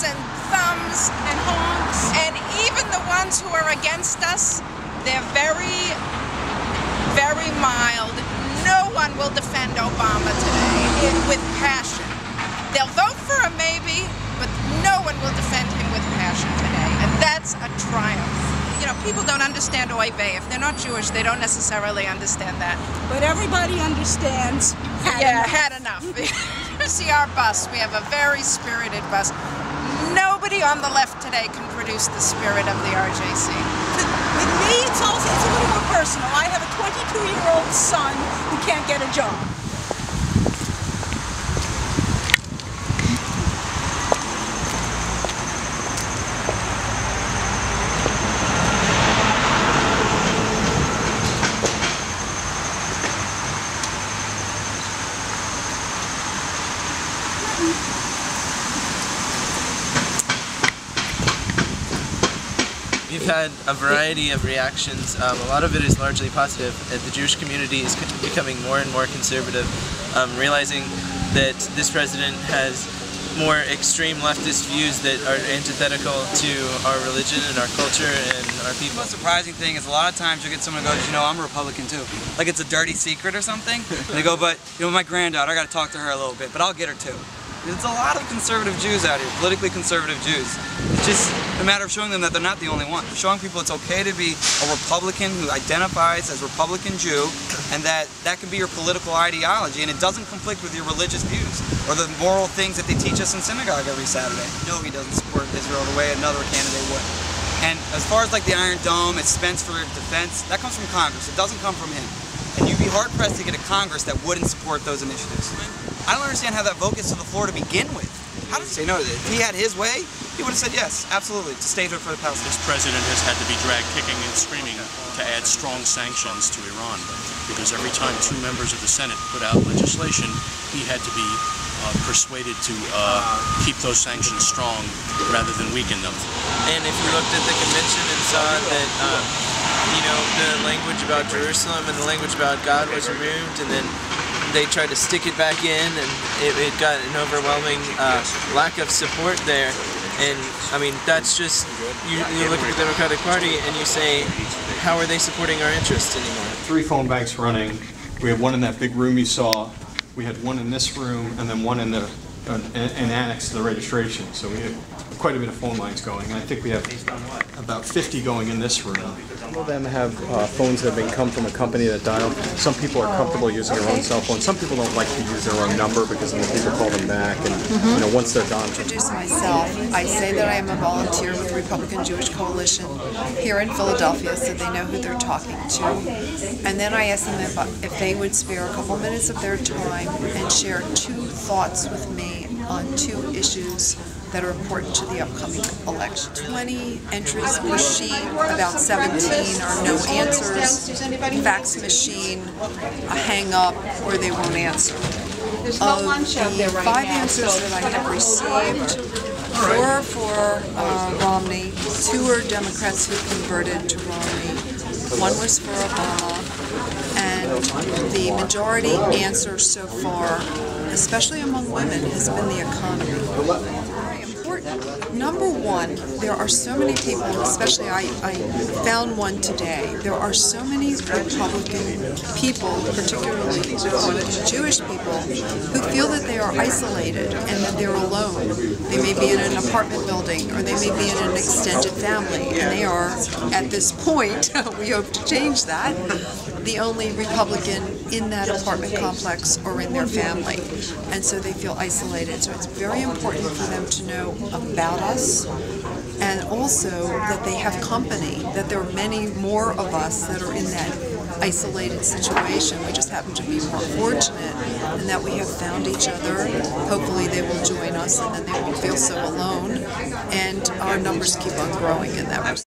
and thumbs and honks. and even the ones who are against us, they're very, very mild. No one will defend Obama today with passion. They'll vote for a maybe, but no one will defend him with passion today, and that's a triumph. You know, people don't understand Oy vey. If they're not Jewish, they don't necessarily understand that. But everybody understands. Had enough. You see our bus. We have a very spirited bus. Nobody on the left today can produce the spirit of the RJC. With me, it's a little more personal. I have a 22-year-old son who can't get a job. We've had a variety of reactions. A lot of it is largely positive. The Jewish community is becoming more and more conservative, realizing that this president has more extreme leftist views that are antithetical to our religion and our culture and our people. The most surprising thing is a lot of times you'll get someone who goes, you know, I'm a Republican too. Like it's a dirty secret or something. And they go, but you know, my granddaughter, I got to talk to her a little bit, but I'll get her too. There's a lot of conservative Jews out here, politically conservative Jews. It's just a matter of showing them that they're not the only one. Showing people it's okay to be a Republican who identifies as Republican Jew, and that can be your political ideology, and it doesn't conflict with your religious views or the moral things that they teach us in synagogue every Saturday. No, he doesn't support Israel the way another candidate would. And as far as like the Iron Dome, it's spent for defense, that comes from Congress. It doesn't come from him. And you'd be hard-pressed to get a Congress that wouldn't support those initiatives. I don't understand how that vote gets to the floor to begin with. How does he say no to it? If he had his way, he would have said yes, absolutely, to statehood for the Palestinians. This president has had to be dragged kicking and screaming to add strong sanctions to Iran, because every time two members of the Senate put out legislation, he had to be persuaded to keep those sanctions strong rather than weaken them. And if you looked at the convention and saw that, you know, the language about Jerusalem and the language about God was removed, and then they tried to stick it back in, and it got an overwhelming lack of support there. And I mean, that's just, you look at the Democratic Party and you say, how are they supporting our interests anymore? 3 phone banks running. We have one in that big room you saw. We had one in this room, and then one in the an annex to the registration. So we have quite a bit of phone lines going, and I think we have about 50 going in this room. Some of them have phones that have come from a company that dial. Some people are comfortable using their own cell phone. Some people don't like to use their own number because then the people call them back, and you know, once they're gone. Introduce myself. I say that I am a volunteer with the Republican Jewish Coalition here in Philadelphia, so they know who they're talking to. And then I ask them if they would spare a couple minutes of their time and share 2 thoughts with me on 2 issues that are important to the upcoming election. 20 entries per sheet, about 17 are no answers, fax machine, a hang-up, or they won't answer. Of the 5 answers that I have received, 4 are for Romney, 2 are Democrats who converted to Romney, 1 was for Obama, and the majority answer so far, especially among women, has been the economy. Very important. Number 1, there are so many people, especially I found one today, there are so many Republican people, particularly Republican Jewish people, who feel that they are isolated and that they're alone. They may be in an apartment building, or they may be in an extended family, and they are, at this point, we hope to change that, the only Republican in that apartment complex or in their family, and so they feel isolated. So it's very important for them to know about us, and also that they have company, that there are many more of us that are in that isolated situation. We just happen to be more fortunate in that we have found each other. Hopefully they will join us, and then they won't feel so alone, and our numbers keep on growing in that respect.